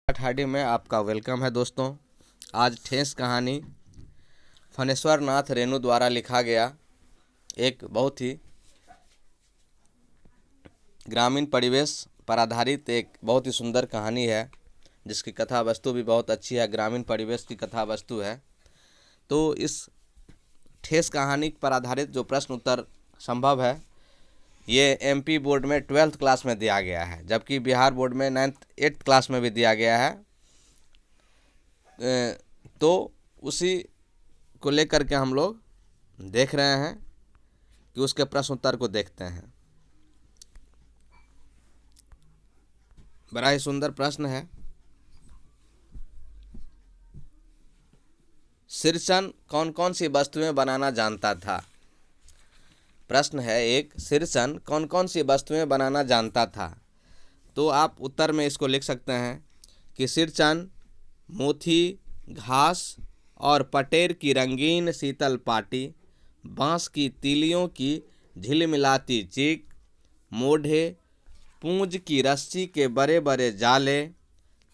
ठाडी में आपका वेलकम है दोस्तों। आज ठेस कहानी फणेश्वर नाथ रेणु द्वारा लिखा गया एक बहुत ही ग्रामीण परिवेश पर आधारित एक बहुत ही सुंदर कहानी है, जिसकी कथा वस्तु भी बहुत अच्छी है। ग्रामीण परिवेश की कथा वस्तु है। तो इस ठेस कहानी पर आधारित जो प्रश्न उत्तर संभव है, ये एमपी बोर्ड में 12th क्लास में दिया गया है, जबकि बिहार बोर्ड में 8th क्लास में भी दिया गया है। तो उसी को लेकर के हम लोग देख रहे हैं कि उसके प्रश्न उत्तर को देखते हैं। बड़ा ही सुंदर प्रश्न है। सिरसन कौन कौन सी वस्तुएं बनाना जानता था? प्रश्न है एक, सिरसन कौन कौन सी वस्तुएं बनाना जानता था? तो आप उत्तर में इसको लिख सकते हैं कि सिरसन मोती, घास और पटेर की रंगीन शीतल पाटी, बांस की तीलियों की झिलमिलाती चीख, मोढ़े, पूंज की रस्सी के बड़े बड़े जाले,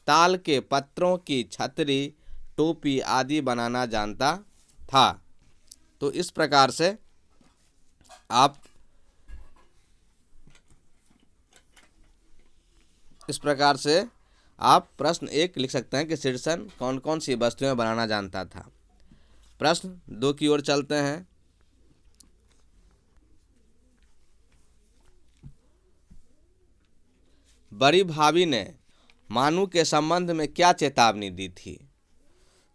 ताल के पत्रों की छतरी, टोपी आदि बनाना जानता था। तो इस प्रकार से आप प्रश्न एक लिख सकते हैं कि सिरसन कौन कौन सी वस्तुएं बनाना जानता था। प्रश्न दो की ओर चलते हैं। बड़ी भाभी ने मानू के संबंध में क्या चेतावनी दी थी?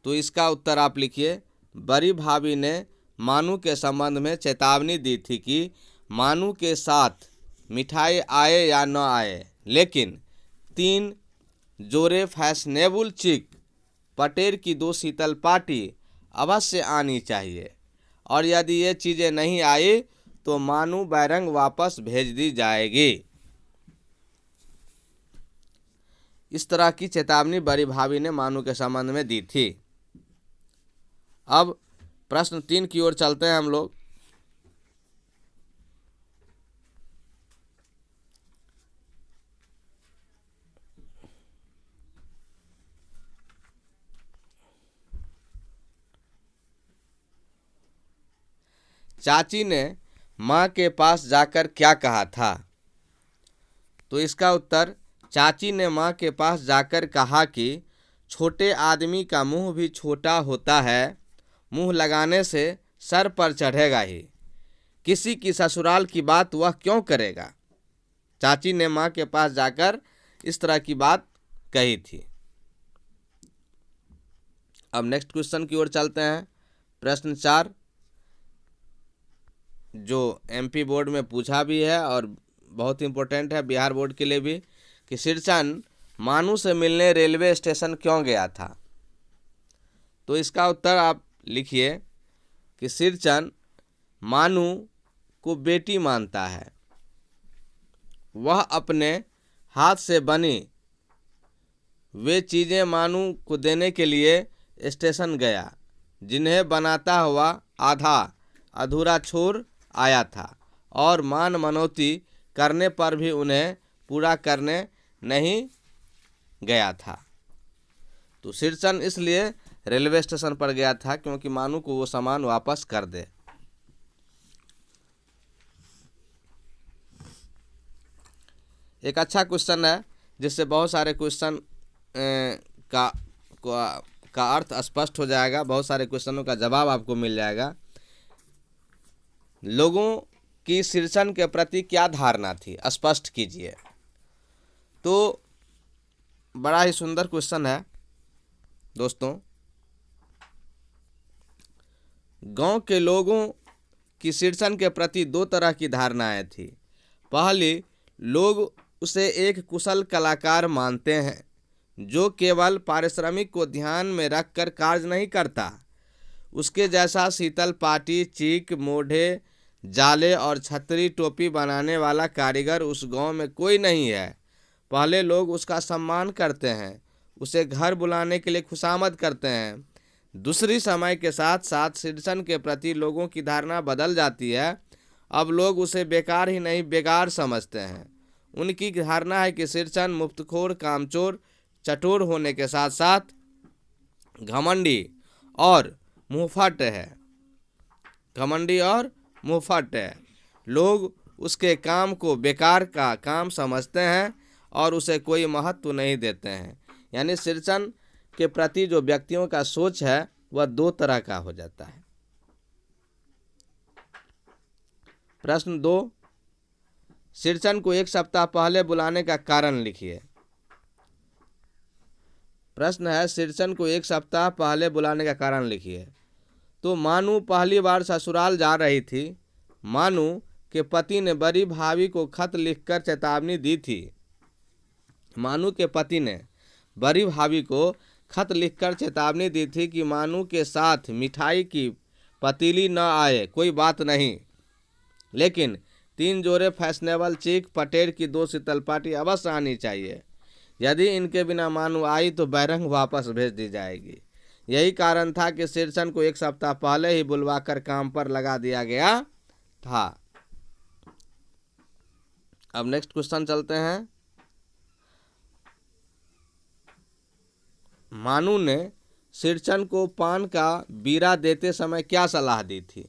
तो इसका उत्तर आप लिखिए। बड़ी भाभी ने मानू के संबंध में चेतावनी दी थी कि मानू के साथ मिठाई आए या न आए, लेकिन 3 जोड़े फैशनेबल चिक, पटेर की 2 शीतल पाटी अवश्य आनी चाहिए, और यदि ये चीज़ें नहीं आई तो मानू बैरंग वापस भेज दी जाएगी। इस तरह की चेतावनी बड़ी भाभी ने मानू के संबंध में दी थी। अब प्रश्न 3 की ओर चलते हैं हम लोग। चाची ने माँ के पास जाकर क्या कहा था? तो इसका उत्तर, चाची ने माँ के पास जाकर कहा कि छोटे आदमी का मुंह भी छोटा होता है, मुंह लगाने से सर पर चढ़ेगा ही, किसी की ससुराल की बात वह क्यों करेगा। चाची ने माँ के पास जाकर इस तरह की बात कही थी। अब नेक्स्ट क्वेश्चन की ओर चलते हैं। प्रश्न 4 जो एमपी बोर्ड में पूछा भी है और बहुत इंपॉर्टेंट है बिहार बोर्ड के लिए भी, कि सिरसन मानू से मिलने रेलवे स्टेशन क्यों गया था? तो इसका उत्तर आप लिखिए कि सिरसन मानू को बेटी मानता है। वह अपने हाथ से बनी वे चीज़ें मानू को देने के लिए स्टेशन गया, जिन्हें बनाता हुआ आधा अधूरा छोड़ आया था, और मान मनौती करने पर भी उन्हें पूरा करने नहीं गया था। तो सिरसन इसलिए रेलवे स्टेशन पर गया था क्योंकि मानू को वो सामान वापस कर दे। एक अच्छा क्वेश्चन है, जिससे बहुत सारे क्वेश्चन का अर्थ स्पष्ट हो जाएगा, बहुत सारे क्वेश्चनों का जवाब आपको मिल जाएगा। लोगों की सिरसन के प्रति क्या धारणा थी, स्पष्ट कीजिए। तो बड़ा ही सुंदर क्वेश्चन है दोस्तों। गांव के लोगों की सिरसन के प्रति 2 तरह की धारणाएं थी। पहली, लोग उसे एक कुशल कलाकार मानते हैं, जो केवल पारिश्रमिक को ध्यान में रखकर कार्य नहीं करता। उसके जैसा शीतल पाटी, चीक, मोढ़े, जाले और छतरी टोपी बनाने वाला कारीगर उस गांव में कोई नहीं है। पहले लोग उसका सम्मान करते हैं, उसे घर बुलाने के लिए खुशामद करते हैं। दूसरी, समय के साथ साथ सिरसन के प्रति लोगों की धारणा बदल जाती है। अब लोग उसे बेकार ही नहीं बेगार समझते हैं। उनकी धारणा है कि सिरसन मुफ्तखोर, कामचोर, चतुर होने के साथ साथ घमंडी और मुंहफट है। घमंडी और मुंहफट है। लोग उसके काम को बेकार का काम समझते हैं और उसे कोई महत्व नहीं देते हैं। यानी सिरचन के प्रति जो व्यक्तियों का सोच है वह दो तरह का हो जाता है। प्रश्न 2, सिरचन को एक सप्ताह पहले बुलाने का कारण लिखिए। प्रश्न है, सिरचन को एक सप्ताह पहले बुलाने का कारण लिखिए। तो मानू पहली बार ससुराल जा रही थी। मानू के पति ने बड़ी भाभी को खत लिखकर चेतावनी दी थी। मानू के पति ने बड़ी भाभी को खत लिखकर चेतावनी दी थी कि मानू के साथ मिठाई की पतीली न आए, कोई बात नहीं, लेकिन 3 जोड़े फैशनेबल चीक पटेल की 2 शीतल पार्टी अवश्य आनी चाहिए। यदि इनके बिना मानू आई तो बैरंग वापस भेज दी जाएगी। यही कारण था कि सिरचन को एक सप्ताह पहले ही बुलवाकर काम पर लगा दिया गया था। अब नेक्स्ट क्वेश्चन चलते हैं। मानू ने सिरचन को पान का बीड़ा देते समय क्या सलाह दी थी?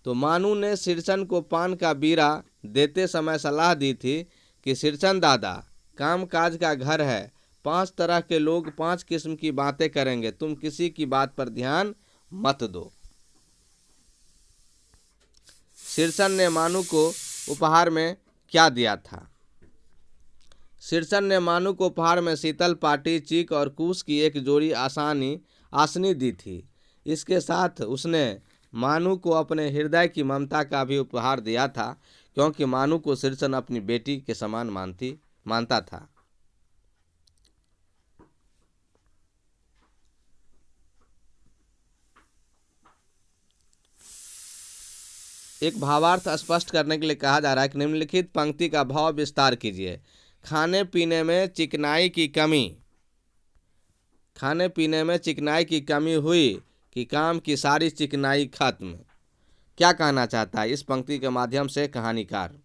तो मानू ने सिरचन को पान का बीड़ा देते समय सलाह दी थी कि सिरचन दादा, काम काज का घर है, 5 तरह के लोग 5 किस्म की बातें करेंगे, तुम किसी की बात पर ध्यान मत दो। सिरचन ने मानू को उपहार में क्या दिया था? सिरचन ने मानू को उपहार में शीतल पाटी, चीक और कूस की एक जोड़ी आसनी दी थी। इसके साथ उसने मानू को अपने हृदय की ममता का भी उपहार दिया था, क्योंकि मानू को सिरचन अपनी बेटी के समान मानता था। एक भावार्थ स्पष्ट करने के लिए कहा जा रहा है कि निम्नलिखित पंक्ति का भाव विस्तार कीजिए। खाने पीने में चिकनाई की कमी हुई कि काम की सारी चिकनाई खत्म। क्या कहना चाहता है इस पंक्ति के माध्यम से कहानीकार?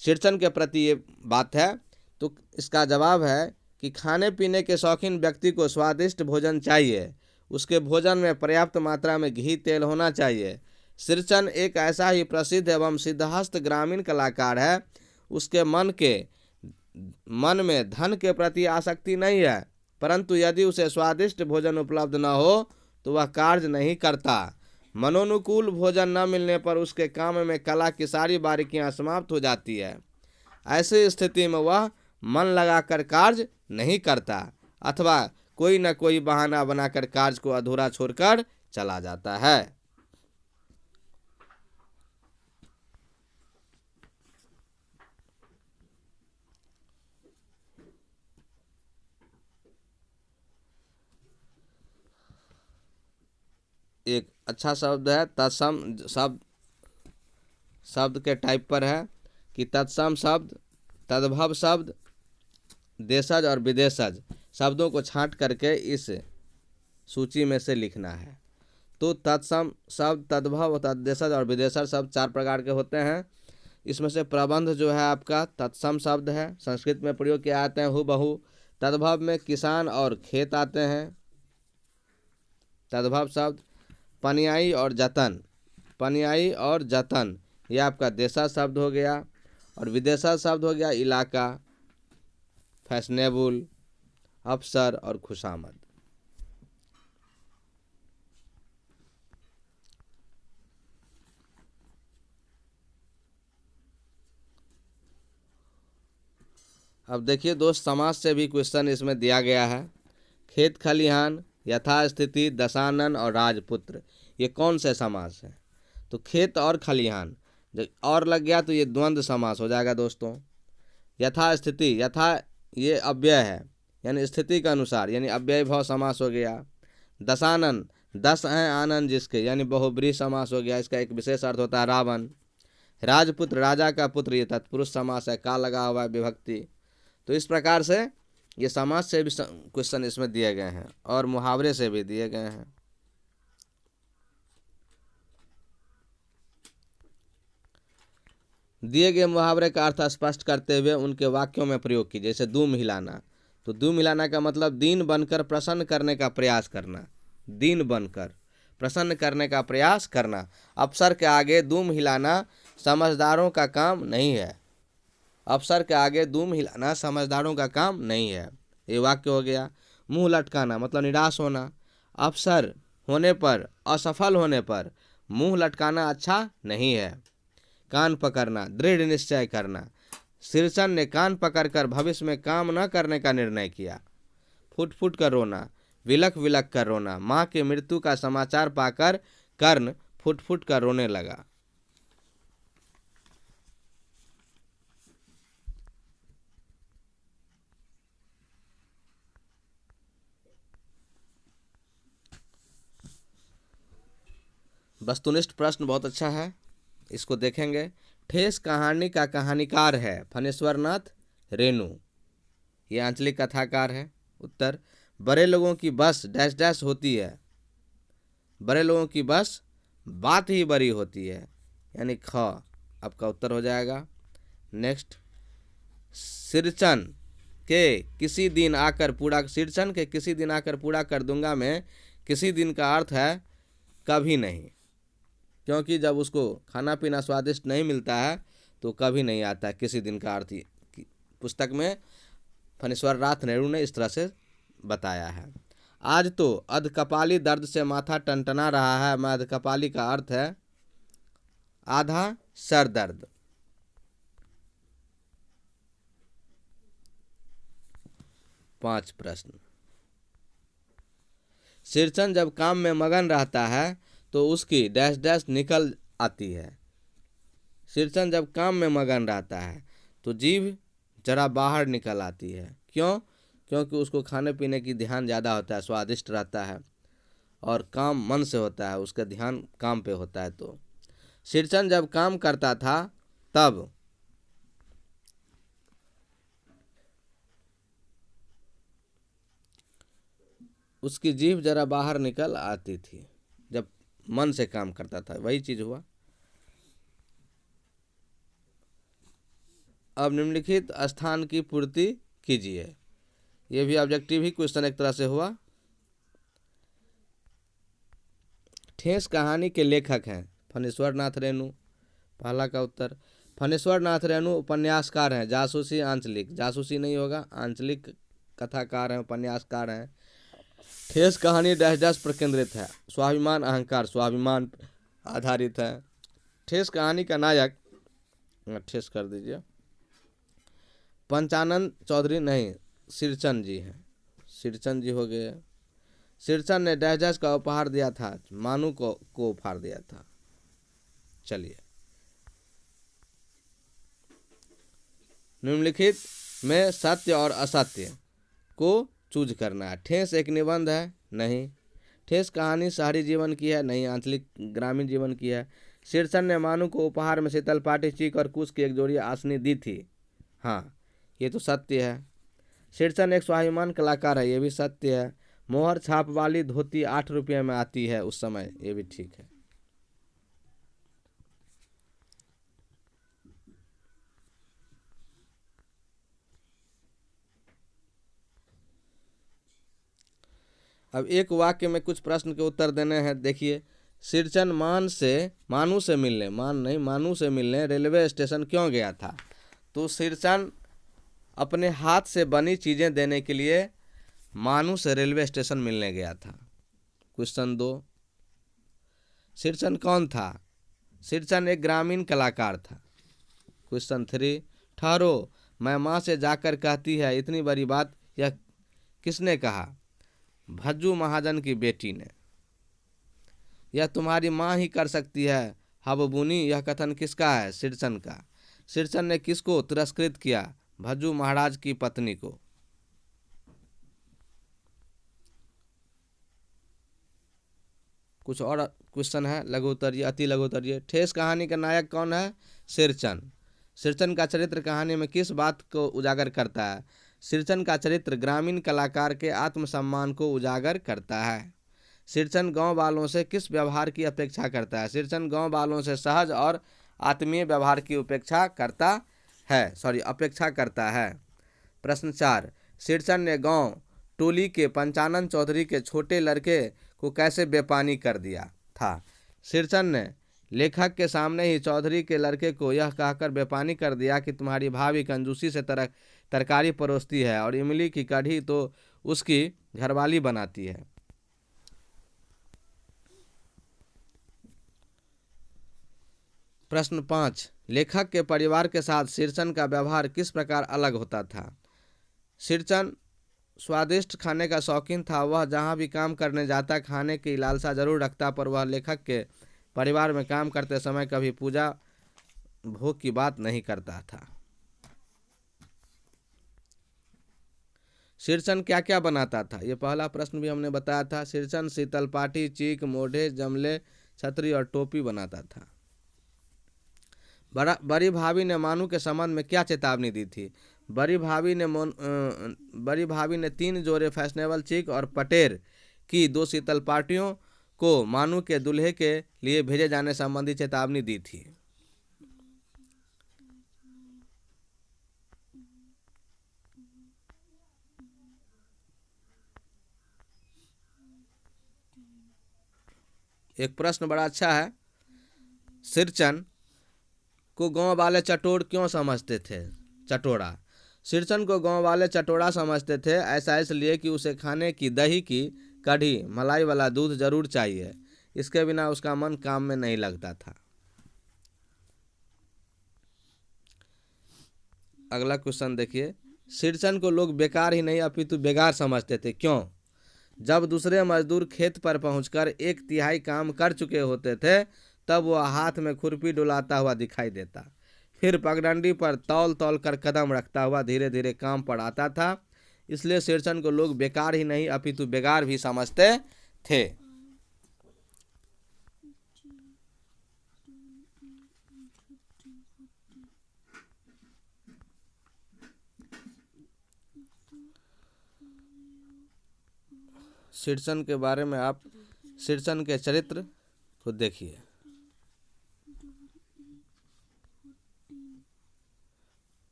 सिरचन के प्रति ये बात है। तो इसका जवाब है कि खाने पीने के शौकीन व्यक्ति को स्वादिष्ट भोजन चाहिए। उसके भोजन में पर्याप्त मात्रा में घी तेल होना चाहिए। सिरचन एक ऐसा ही प्रसिद्ध एवं सिद्धहस्त ग्रामीण कलाकार है। उसके मन में धन के प्रति आसक्ति नहीं है, परंतु यदि उसे स्वादिष्ट भोजन उपलब्ध न हो तो वह कार्य नहीं करता। मनोनुकूल भोजन न मिलने पर उसके काम में कला की सारी बारीकियां समाप्त हो जाती है। ऐसी स्थिति में वह मन लगाकर कार्य नहीं करता अथवा कोई न कोई बहाना बनाकर कार्य को अधूरा छोड़कर चला जाता है। एक अच्छा शब्द है तत्सम शब्द के टाइप पर है कि तत्सम शब्द, तद्भव शब्द, देशज और विदेशज शब्दों को छांट करके इस सूची में से लिखना है। तो तत्सम शब्द, तद्भव, तद्देशज और विदेशज शब्द 4 प्रकार के होते हैं। इसमें से प्रबंध जो है आपका तत्सम शब्द है, संस्कृत में प्रयोग किए आते हैं हूबहू। तद्भव में किसान और खेत आते हैं, तद्भव शब्द। पनियाई और जतन यह आपका देशज शब्द हो गया। और विदेशज शब्द हो गया इलाका, फैशनेबल, अफसर और खुशामद। अब देखिए दोस्त, समास से भी क्वेश्चन इसमें दिया गया है। खेत खलिहान, यथास्थिति, दशानन और राजपुत्र, ये कौन से समास हैं? तो खेत और खलिहान जब और लग गया तो ये द्वंद्व समास हो जाएगा दोस्तों। यथास्थिति, यथा ये अव्यय है यानी स्थिति के अनुसार, यानी अव्यय भाव समास हो गया। दशानन, 10 हैं आनंद जिसके, यानी बहुब्रीहि समास हो गया। इसका एक विशेष अर्थ होता है रावण। राजपुत्र, राजा का पुत्र, ये तत्पुरुष समास है, का लगा हुआ है विभक्ति। तो इस प्रकार से ये समास से भी क्वेश्चन इसमें दिए गए हैं और मुहावरे से भी दिए गए हैं। दिए गए मुहावरे का अर्थ स्पष्ट करते हुए उनके वाक्यों में प्रयोग कीजिए। जैसे दुम हिलाना, तो दू मिलाना का मतलब दीन बनकर प्रसन्न करने का प्रयास करना, दीन बनकर प्रसन्न करने का प्रयास करना। अफसर के आगे दुम हिलाना समझदारों का काम नहीं है। अफसर के आगे दुम हिलाना समझदारों का काम नहीं है। ये वाक्य हो गया। मुंह लटकाना मतलब निराश होना। अफसर होने पर, असफल होने पर मुंह लटकाना अच्छा नहीं है। कान पकड़ना दृढ़ निश्चय करना। सिरचन ने कान पकड़कर भविष्य में काम न करने का निर्णय किया। फुट फुट कर रोना, विलख विलख कर रोना। माँ के मृत्यु का समाचार पाकर कर्ण फुट फुट कर रोने लगा। वस्तुनिष्ठ प्रश्न बहुत अच्छा है, इसको देखेंगे। ठेस कहानी का कहानीकार है फणेश्वर नाथ रेणु, ये आंचलिक कथाकार है। उत्तर, बड़े लोगों की बस डैश डैश होती है, बड़े लोगों की बस बात ही बड़ी होती है, यानी ख आपका उत्तर हो जाएगा। नेक्स्ट, सिरचन के किसी दिन आकर पूरा, सिरचन के किसी दिन आकर पूरा कर दूंगा में किसी दिन का अर्थ है कभी नहीं, क्योंकि जब उसको खाना पीना स्वादिष्ट नहीं मिलता है तो कभी नहीं आता किसी दिन का अर्थ। पुस्तक में फणेश्वर नाथ रेणु ने इस तरह से बताया है। आज तो अधकपाली दर्द से माथा टनटना रहा है। मैं अधकपाली का अर्थ है आधा सर दर्द। पांच प्रश्न। सिरचन जब काम में मगन रहता है तो उसकी डैश डैश निकल आती है। सिरचन जब काम में मगन रहता है तो जीभ जरा बाहर निकल आती है। क्यों? क्योंकि उसको खाने पीने की ध्यान ज़्यादा होता है, स्वादिष्ट रहता है और काम मन से होता है, उसका ध्यान काम पे होता है। तो सिरचन जब काम करता था तब उसकी जीभ जरा बाहर निकल आती थी, जब मन से काम करता था, वही चीज़ हुआ। अब निम्नलिखित स्थान की पूर्ति कीजिए। यह भी ऑब्जेक्टिव ही क्वेश्चन एक तरह से हुआ। ठेस कहानी के लेखक हैं फणेश्वर नाथ रेणु, पहला का उत्तर। फणेश्वर नाथ रेणु उपन्यासकार हैं, जासूसी आंचलिक, जासूसी नहीं होगा, आंचलिक कथाकार हैं, उपन्यासकार हैं। ठेस कहानी डैश डैश पर केंद्रित है, स्वाभिमान अहंकार, स्वाभिमान आधारित है। ठेस कहानी का नायक, ठेस कर दीजिए, पंचानन चौधरी नहीं, सिरचन जी हैं, सिरचन जी हो गए। सिरचन ने डैश डैश का उपहार दिया था, मानू को उपहार दिया था। चलिए, निम्नलिखित में सत्य और असत्य को चूज करना है। ठेस एक निबंध है, नहीं। ठेस कहानी शहरी जीवन की है, नहीं, आंचलिक ग्रामीण जीवन की है। सिरचन ने मानू को उपहार में शीतल पाटी, चीक और कुश की एक जोड़ी आसनी दी थी, हाँ, ये तो सत्य है। सिरचन एक स्वाभिमान कलाकार है, ये भी सत्य है। मोहर छाप वाली धोती 8 रुपये में आती है उस समय, ये भी ठीक है। अब एक वाक्य में कुछ प्रश्न के उत्तर देने हैं। देखिए, सिरचन मानू से मिलने रेलवे स्टेशन क्यों गया था? तो सिरचन अपने हाथ से बनी चीज़ें देने के लिए मानू से रेलवे स्टेशन मिलने गया था। क्वेश्चन 2, सिरचन कौन था? सिरचन एक ग्रामीण कलाकार था। क्वेश्चन 3, ठहरो, मैं माँ से जाकर कहती है, इतनी बड़ी बात यह किसने कहा? भज्जू महाजन की बेटी ने। यह तुम्हारी माँ ही कर सकती है हबबुनी, यह कथन किसका है? सिरचन का। सिरचन ने किसको तिरस्कृत किया? भज्जू महाराज की पत्नी को। कुछ और क्वेश्चन है, लघु उत्तरीय, अति लघु उत्तरीय। ठेस कहानी का नायक कौन है? सिरचन। सिरचन का चरित्र कहानी में किस बात को उजागर करता है? सिरचन का चरित्र ग्रामीण कलाकार के आत्मसम्मान को उजागर करता है। सिरचन गांव वालों से किस व्यवहार की अपेक्षा करता है? सिरचन गांव वालों से सहज और आत्मीय व्यवहार की अपेक्षा करता है। प्रश्न 4, शीर्षन ने गांव टोली के पंचानन चौधरी के छोटे लड़के को कैसे बेपानी कर दिया था। शीर्षन ने लेखक के सामने ही चौधरी के लड़के को यह कहकर बेपानी कर दिया कि तुम्हारी भाभी कंजूसी से तरकारी परोसती है और इमली की कढ़ी तो उसकी घरवाली बनाती है। प्रश्न 5, लेखक के परिवार के साथ शीर्षन का व्यवहार किस प्रकार अलग होता था। शीर्षन स्वादिष्ट खाने का शौकीन था। वह जहाँ भी काम करने जाता खाने की लालसा जरूर रखता, पर वह लेखक के परिवार में काम करते समय कभी पूजा भोग की बात नहीं करता था। शीर्षन क्या क्या बनाता था, ये पहला प्रश्न भी हमने बताया था। शीर्षन शीतल पाटी, चीक, मोढ़े, जमले, छतरी और टोपी बनाता था। बड़ी भाभी ने मानू के संबंध में क्या चेतावनी दी थी। बड़ी भाभी ने 3 जोड़े फैशनेबल चीक और पटेर की 2 शीतल पाटियों को मानू के दूल्हे के लिए भेजे जाने संबंधी चेतावनी दी थी। एक प्रश्न बड़ा अच्छा है। शीर्षन को गांव वाले चटोर क्यों समझते थे। चटोरा। शीर्षन को गांव वाले चटोरा समझते थे। ऐसा इसलिए कि उसे खाने की दही की कढ़ी, मलाई वाला दूध जरूर चाहिए। इसके बिना उसका मन काम में नहीं लगता था। अगला क्वेश्चन देखिए। शीर्षन को लोग बेकार ही नहीं अपितु बेगार समझते थे, क्यों। जब दूसरे मजदूर खेत पर पहुंचकर 1/3 काम कर चुके होते थे तब वह हाथ में खुरपी डुलाता हुआ दिखाई देता, फिर पगडंडी पर तौल तौल कर कदम रखता हुआ धीरे धीरे काम पर आता था। इसलिए शीर्षन को लोग बेकार ही नहीं अपितु बेगार भी समझते थे। शीर्षन के बारे में आप शीर्षन के चरित्र को देखिए।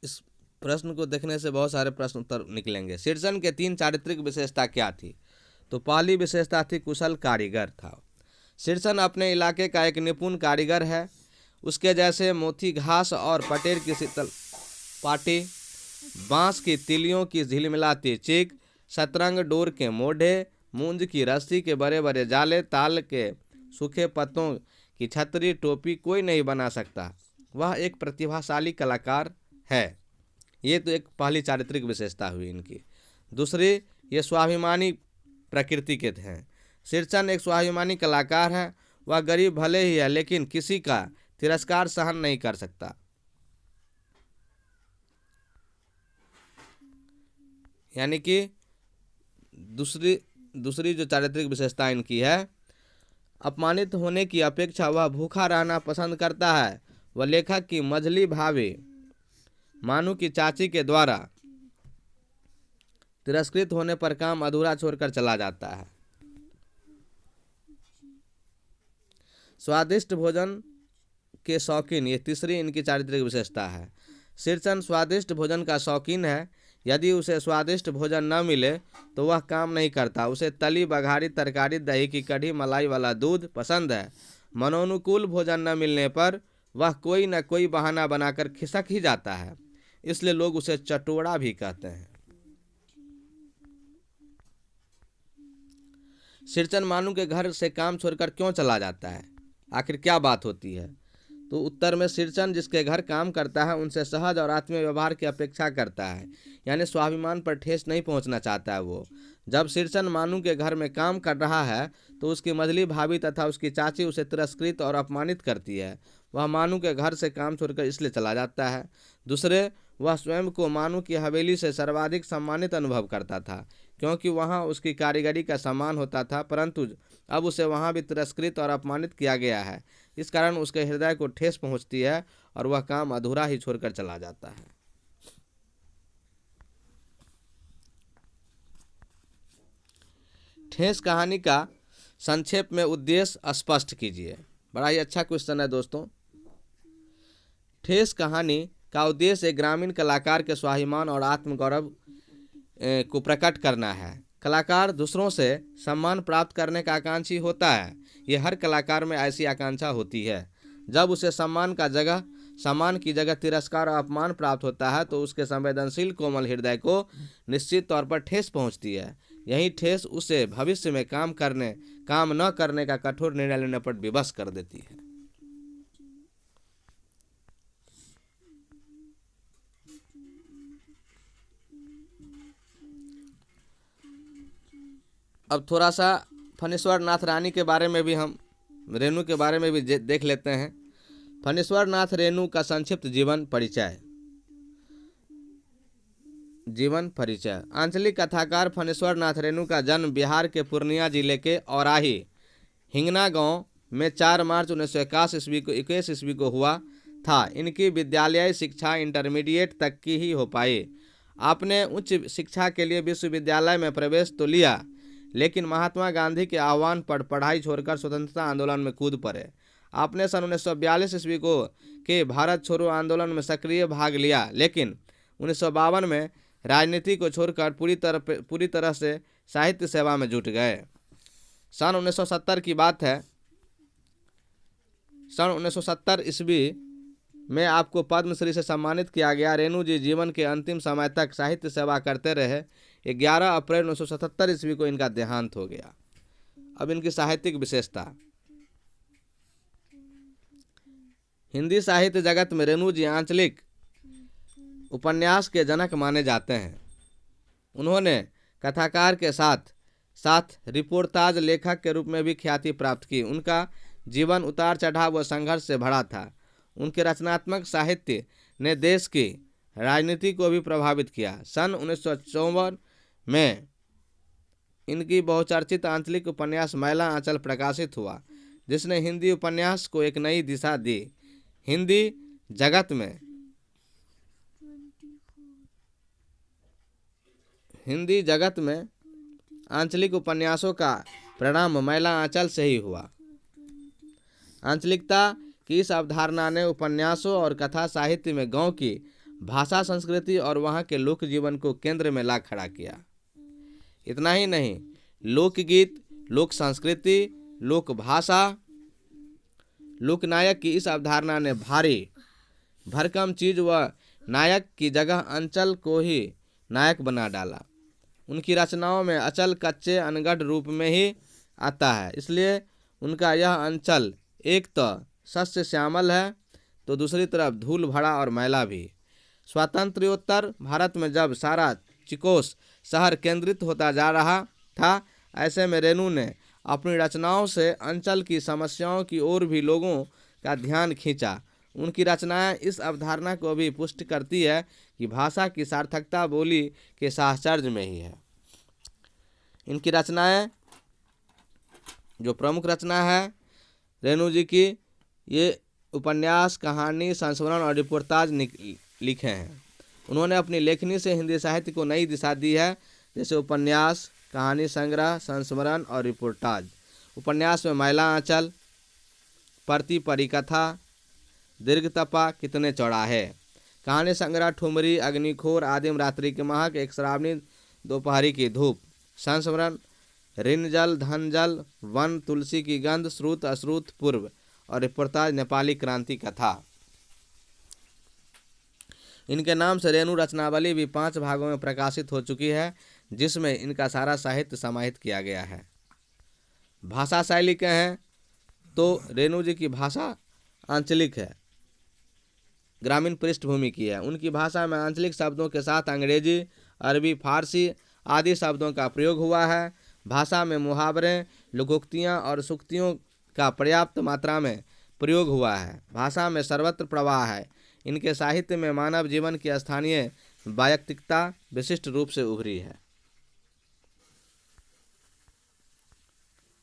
इस प्रश्न को देखने से बहुत सारे प्रश्न उत्तर निकलेंगे। शीर्षन के 3 चारित्रिक विशेषता क्या थी। तो पहली विशेषता थी कुशल कारीगर था। शीर्षन अपने इलाके का एक निपुण कारीगर है। उसके जैसे मोती घास और पटेर की शीतल पाटी, बांस की तिलियों की झिलमिलाती चीक, शतरंग डोर के मोढ़े, मूंज की रस्सी के बड़े बड़े जाले, ताल के सूखे पत्तों की छतरी, टोपी कोई नहीं बना सकता। वह एक प्रतिभाशाली कलाकार है। ये तो एक पहली चारित्रिक विशेषता हुई इनकी। दूसरी, ये स्वाभिमानी प्रकृति के हैं। शीर्षन एक स्वाभिमानी कलाकार है। वह गरीब भले ही है लेकिन किसी का तिरस्कार सहन नहीं कर सकता। यानी कि दूसरी जो चारित्रिक विशेषता इनकी है, अपमानित होने की अपेक्षा वह भूखा रहना पसंद करता है। वह लेखक की मझली भाभी मानू की चाची के द्वारा तिरस्कृत होने पर काम अधूरा छोड़कर चला जाता है। स्वादिष्ट भोजन के शौकीन, ये तीसरी इनकी चारित्रिक विशेषता है। शीर्षन स्वादिष्ट भोजन का शौकीन है। यदि उसे स्वादिष्ट भोजन न मिले तो वह काम नहीं करता। उसे तली बघारी तरकारी, दही की कढ़ी, मलाई वाला दूध पसंद है। मनोनुकूल भोजन न मिलने पर वह कोई न कोई बहाना बनाकर खिसक ही जाता है। इसलिए लोग उसे चटोरा भी कहते हैं। शीर्षन मानू के घर से काम छोड़कर क्यों चला जाता है, आखिर क्या बात होती है। तो उत्तर में शीर्षन जिसके घर काम करता है उनसे सहज और आत्मीय व्यवहार की अपेक्षा करता है, यानी स्वाभिमान पर ठेस नहीं पहुंचना चाहता है वो। जब शीर्षन मानू के घर में काम कर रहा है तो उसकी मझली भाभी तथा उसकी चाची उसे तिरस्कृत और अपमानित करती है। वह मानू के घर से काम छोड़कर इसलिए चला जाता है। दूसरे, वह स्वयं को मानू की हवेली से सर्वाधिक सम्मानित अनुभव करता था क्योंकि वहाँ उसकी कारीगरी का सम्मान होता था, परंतु अब उसे वहाँ भी तिरस्कृत और अपमानित किया गया है। इस कारण उसके हृदय को ठेस पहुँचती है और वह काम अधूरा ही छोड़कर चला जाता है। ठेस कहानी का संक्षेप में उद्देश्य स्पष्ट कीजिए। बड़ा ही अच्छा क्वेश्चन है दोस्तों। ठेस कहानी का उद्देश्य एक ग्रामीण कलाकार के स्वाभिमान और आत्मगौरव को प्रकट करना है। कलाकार दूसरों से सम्मान प्राप्त करने का आकांक्षी होता है। ये हर कलाकार में ऐसी आकांक्षा होती है। जब उसे सम्मान की जगह तिरस्कार और अपमान प्राप्त होता है तो उसके संवेदनशील कोमल हृदय को निश्चित तौर पर ठेस पहुंचती है। यही ठेस उसे भविष्य में काम न करने का कठोर निर्णय लेने पर विवश कर देती है। अब थोड़ा सा फणीश्वर नाथ रेणु के बारे में भी देख लेते हैं। फणीश्वर नाथ रेणु का संक्षिप्त जीवन परिचय। आंचलिक कथाकार फणीश्वर नाथ रेणु का जन्म बिहार के पूर्णिया जिले के औराही हिंगना गांव में 4 मार्च 1921 ईस्वी को हुआ था। इनकी विद्यालयी शिक्षा इंटरमीडिएट तक की ही हो पाई। आपने उच्च शिक्षा के लिए विश्वविद्यालय में प्रवेश तो लिया, लेकिन महात्मा गांधी के आह्वान पर पढ़ाई छोड़कर स्वतंत्रता आंदोलन में कूद पड़े। आपने सन 1942 ईस्वी के भारत छोड़ो आंदोलन में सक्रिय भाग लिया, लेकिन 1952 में राजनीति को छोड़कर पूरी तरह से साहित्य सेवा में जुट गए। सन 1970 की बात है। सन 1970 ईस्वी में आपको पद्मश्री से सम्मानित किया गया। रेणु जी जीवन के अंतिम समय तक साहित्य सेवा करते रहे। 11 अप्रैल 1977 ईस्वी को इनका देहांत हो गया। अब इनकी साहित्यिक विशेषता। हिंदी साहित्य जगत में रेणु जी आंचलिक उपन्यास के जनक माने जाते हैं। उन्होंने कथाकार के साथ साथ रिपोर्टाज लेखक के रूप में भी ख्याति प्राप्त की। उनका जीवन उतार चढ़ाव व संघर्ष से भरा था। उनके रचनात्मक साहित्य ने देश की राजनीति को भी प्रभावित किया। सन 1954 में इनकी बहुचर्चित आंचलिक उपन्यास मैला आंचल प्रकाशित हुआ, जिसने हिंदी उपन्यास को एक नई दिशा दी। हिंदी जगत में आंचलिक उपन्यासों का परिणाम मैला आंचल से ही हुआ। आंचलिकता की इस अवधारणा ने उपन्यासों और कथा साहित्य में गांव की भाषा, संस्कृति और वहां के लोक जीवन को केंद्र में ला खड़ा किया। इतना ही नहीं, लोकगीत, लोक संस्कृति, लोक भाषा, लोकनायक की इस अवधारणा ने भारी भरकम चीज व नायक की जगह अंचल को ही नायक बना डाला। उनकी रचनाओं में अचल कच्चे अनगढ़ रूप में ही आता है। इसलिए उनका यह अंचल एक तो सस्य श्यामल है, तो दूसरी तरफ धूल भरा और मैला भी। स्वातंत्र्योत्तर भारत में जब सारा चिकोस शहर केंद्रित होता जा रहा था, ऐसे में रेणु ने अपनी रचनाओं से अंचल की समस्याओं की ओर भी लोगों का ध्यान खींचा। उनकी रचनाएं इस अवधारणा को भी पुष्ट करती है कि भाषा की सार्थकता बोली के साहचर्य में ही है। इनकी रचनाएं, जो प्रमुख रचना है रेणु जी की, ये उपन्यास, कहानी, संस्मरण और रिपोर्टाज लिखे हैं। उन्होंने अपनी लेखनी से हिंदी साहित्य को नई दिशा दी है, जैसे उपन्यास, कहानी संग्रह, संस्मरण और रिपोर्टाज। उपन्यास में मैला आंचल, परती परिकथा, दीर्घतपा, कितने चौड़ाहे। कहानी संग्रह ठुमरी, अग्निखोर, आदिम रात्रि के महक, एक श्रावणी दोपहरी की धूप। संस्मरण ऋण जल, धन जल, वन, तुलसी की गंध, श्रुत अश्रुत, पूर्व। और रिपोर्टाज नेपाली क्रांति कथा। इनके नाम से रेणु रचनावली भी 5 भागों में प्रकाशित हो चुकी है, जिसमें इनका सारा साहित्य समाहित किया गया है। भाषा शैली के हैं तो रेणु जी की भाषा आंचलिक है, ग्रामीण पृष्ठभूमि की है। उनकी भाषा में आंचलिक शब्दों के साथ अंग्रेजी, अरबी, फारसी आदि शब्दों का प्रयोग हुआ है। भाषा में मुहावरे, लोकोक्तियाँ और सूक्तियों का पर्याप्त मात्रा में प्रयोग हुआ है। भाषा में सर्वत्र प्रवाह है। इनके साहित्य में मानव जीवन की स्थानीय वैयक्तिकता विशिष्ट रूप से उभरी है।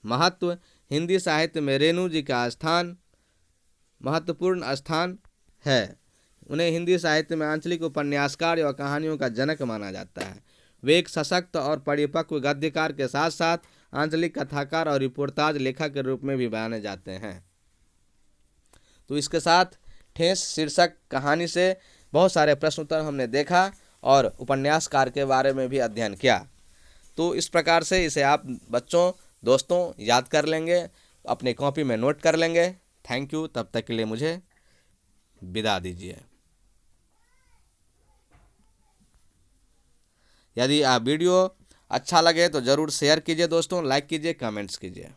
महत्व। हिंदी साहित्य में रेणु जी का स्थान महत्वपूर्ण स्थान है। उन्हें हिंदी साहित्य में आंचलिक उपन्यासकार व कहानियों का जनक माना जाता है। वे एक सशक्त और परिपक्व गद्यकार के साथ साथ आंचलिक कथाकार और रिपोर्टाज लेखक के रूप में भी जाने जाते हैं। तो इसके साथ ठेस शीर्षक कहानी से बहुत सारे प्रश्न उत्तर हमने देखा और उपन्यासकार के बारे में भी अध्ययन किया। तो इस प्रकार से इसे आप बच्चों दोस्तों याद कर लेंगे, अपने कॉपी में नोट कर लेंगे। थैंक यू, तब तक के लिए मुझे विदा दीजिए। यदि आप वीडियो अच्छा लगे तो ज़रूर शेयर कीजिए दोस्तों, लाइक कीजिए, कमेंट्स कीजिए।